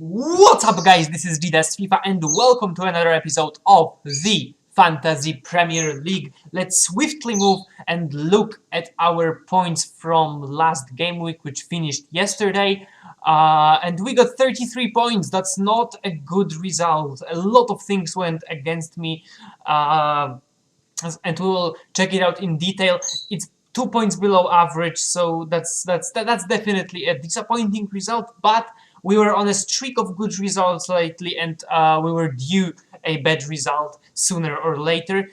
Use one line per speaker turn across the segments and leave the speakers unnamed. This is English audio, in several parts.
What's up, guys? This is GDS FIFA and welcome to another episode of the Fantasy Premier League. Let's swiftly move and look at our points from last game week, which finished yesterday. And we got 33 points. That's not a good result. A lot of things went against me, and we will check it out in detail. It's 2 points below average, so that's definitely a disappointing result. But we were on a streak of good results lately, and we were due a bad result sooner or later.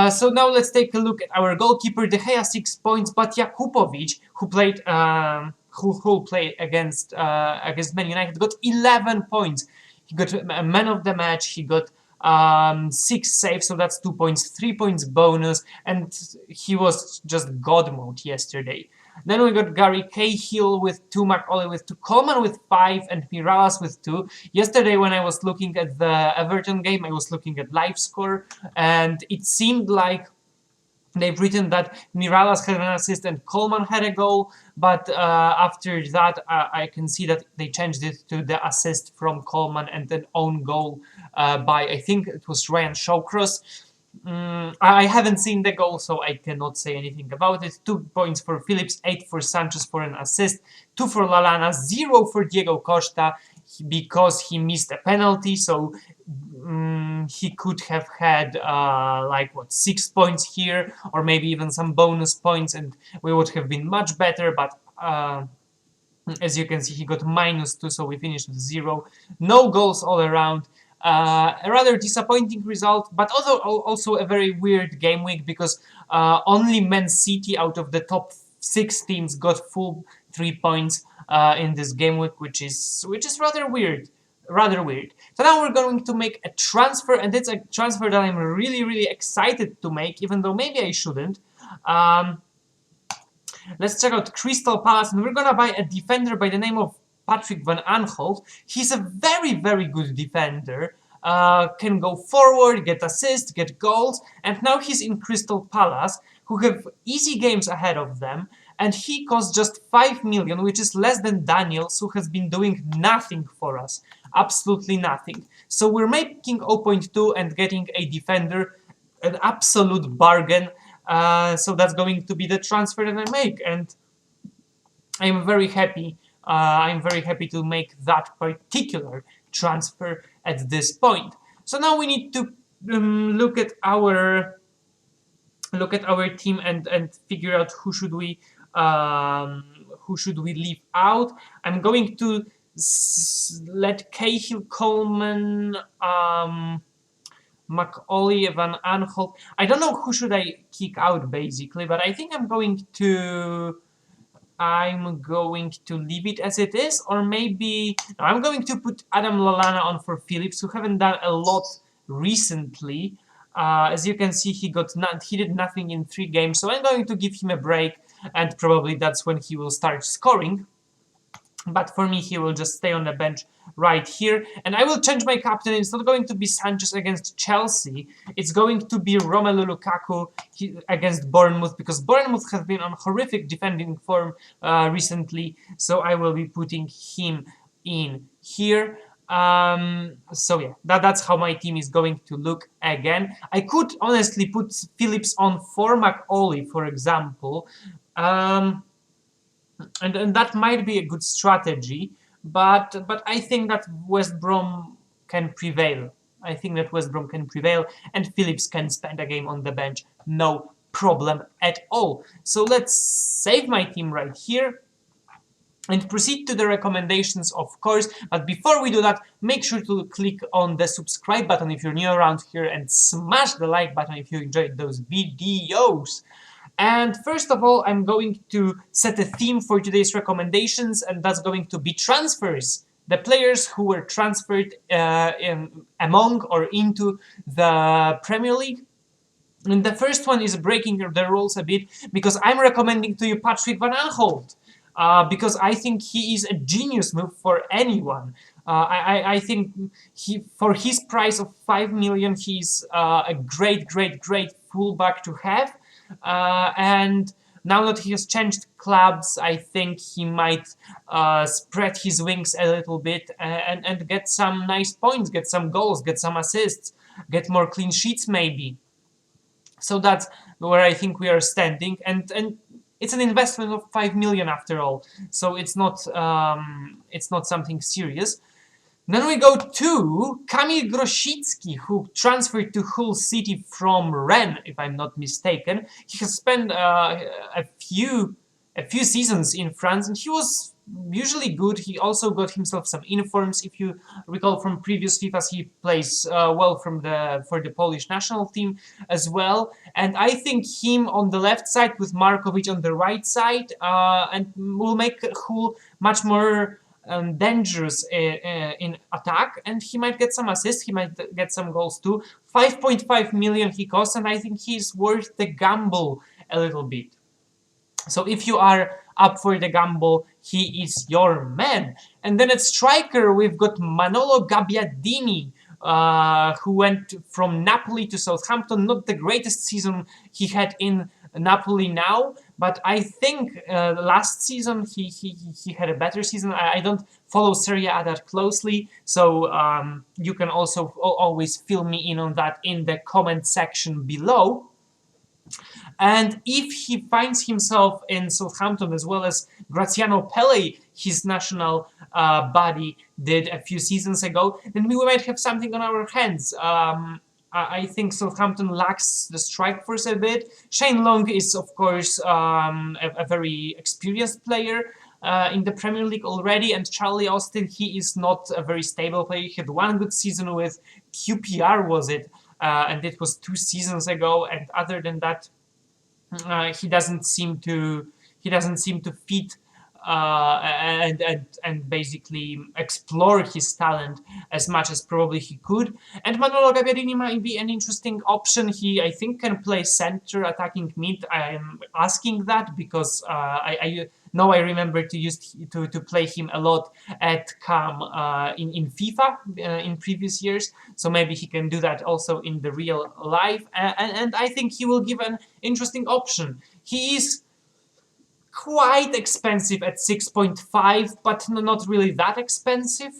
So now let's take a look at our goalkeeper. De Gea 6 points, but Jakupovic, who played against Man United, got 11 points. He got a man of the match. He got 6 saves, so that's 2 points, 3 points bonus, and he was just God mode yesterday. Then we got Gary Cahill with 2, McAuley with 2, Coleman with 5, and Mirallas with 2. Yesterday, when I was looking at the Everton game, I was looking at live score, and it seemed like they've written that Mirallas had an assist and Coleman had a goal, but after that, I can see that they changed it to the assist from Coleman and an own goal by, I think it was Ryan Shawcross. I haven't seen the goal, so I cannot say anything about it. 2 points for Phillips, 8 for Sanchez for an assist, 2 for Lallana, 0 for Diego Costa because he missed a penalty, so he could have had 6 points here, or maybe even some bonus points, and we would have been much better, but as you can see, he got -2, so we finished with 0. No goals all around. A rather disappointing result, but also a very weird game week because only Man City out of the top 6 teams got full 3 points in this game week, which is rather weird. So now we're going to make a transfer, and it's a transfer that I'm really excited to make, even though maybe I shouldn't. Let's check out Crystal Palace, and we're gonna buy a defender by the name of Patrick Van Aanholt. He's a very good defender. Can go forward, get assists, get goals, and now he's in Crystal Palace, who have easy games ahead of them, and he costs just 5 million, which is less than Daniels, who has been doing nothing for us. Absolutely nothing. So we're making 0.2 and getting a defender, an absolute bargain. So that's going to be the transfer that I make, and I'm very happy. I'm very happy to make that particular transfer at this point. So now we need to look at our team and figure out who should we leave out. I'm going to let Cahill, Coleman, McAuley, Van Aanholt. I don't know who should I kick out basically, but I think I'm going to leave it as it is, or maybe no, I'm going to put Adam Lallana on for Phillips, who haven't done a lot recently. As you can see, he did nothing in 3 games, so I'm going to give him a break, and probably that's when he will start scoring. But for me, he will just stay on the bench right here. And I will change my captain. It's not going to be Sanchez against Chelsea. It's going to be Romelu Lukaku against Bournemouth, because Bournemouth has been on horrific defending form recently. So I will be putting him in here. So yeah, that's how my team is going to look again. I could honestly put Phillips on for McAuley, for example. And that might be a good strategy, but I think that West Brom can prevail. I think that West Brom can prevail, and Phillips can spend a game on the bench, no problem at all. So let's save my team right here and proceed to the recommendations, of course. But before we do that, make sure to click on the subscribe button if you're new around here, and smash the like button if you enjoyed those videos. And first of all, I'm going to set a theme for today's recommendations, and that's going to be transfers. The players who were transferred among or into the Premier League. And the first one is breaking the rules a bit, because I'm recommending to you Patrick Van Aanholt. Because I think he is a genius move for anyone. I think for his price of 5 million, he's a great fullback to have. And now that he has changed clubs, I think he might spread his wings a little bit and get some nice points, get some goals, get some assists, get more clean sheets maybe. So that's where I think we are standing, and it's an investment of 5 million after all, so it's not something serious. Then we go to Kamil Grosicki, who transferred to Hull City from Rennes, if I'm not mistaken. He has spent a few seasons in France, and he was usually good. He also got himself some informs. If you recall from previous FIFAs, he plays well for the Polish national team as well. And I think him on the left side with Markovic on the right side, and will make Hull much more dangerous in attack, and he might get some assists, he might get some goals too. 5.5 million he costs, and I think he's worth the gamble a little bit. So if you are up for the gamble, he is your man. And then at striker, we've got Manolo Gabbiadini, who went from Napoli to Southampton. Not the greatest season he had in Napoli now, but I think last season he had a better season. I don't follow Serie A that closely, so you can also always fill me in on that in the comment section below. And if he finds himself in Southampton, as well as Graziano Pelle, his national buddy, did a few seasons ago, then we might have something on our hands. I think Southampton lacks the strike force a bit. Shane Long is, of course, a very experienced player in the Premier League already, and Charlie Austin, he is not a very stable player. He had one good season with QPR, was it? And it was 2 seasons ago, and other than that, he doesn't seem to fit and basically explore his talent as much as probably he could. And Manolo Gabbiadini might be an interesting option. He, I think, can play center, attacking mid. I am asking that because I know I remember to play him a lot at CAM in FIFA in previous years. So maybe he can do that also in the real life. And I think he will give an interesting option. He is quite expensive at 6.5, but not really that expensive.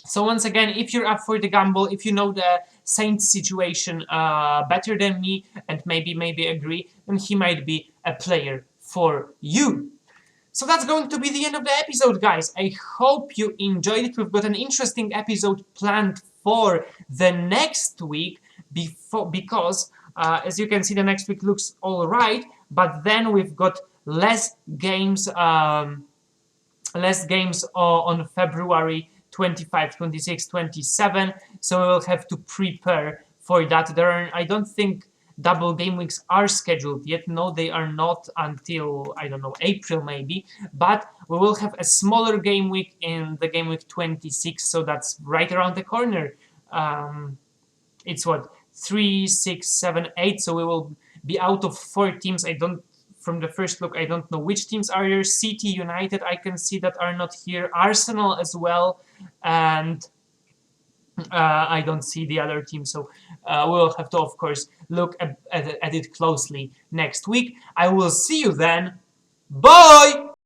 So once again, if you're up for the gamble, if you know the Saints situation better than me and maybe agree, then he might be a player for you. So that's going to be the end of the episode, guys. I hope you enjoyed it. We've got an interesting episode planned for the next week because as you can see, the next week looks all right, but then we've got less games on February 25, 26, 27, so we'll have to prepare for that. I don't think double game weeks are scheduled yet. No, they are not until, I don't know, April maybe, but we will have a smaller game week in the game week 26, so that's right around the corner. It's what, 3, 6, 7, 8, so we will be out of 4 teams. From the first look, I don't know which teams are here. City, United, I can see that are not here. Arsenal as well, and I don't see the other team, so we'll have to, of course, look at it closely next week. I will see you then. Bye!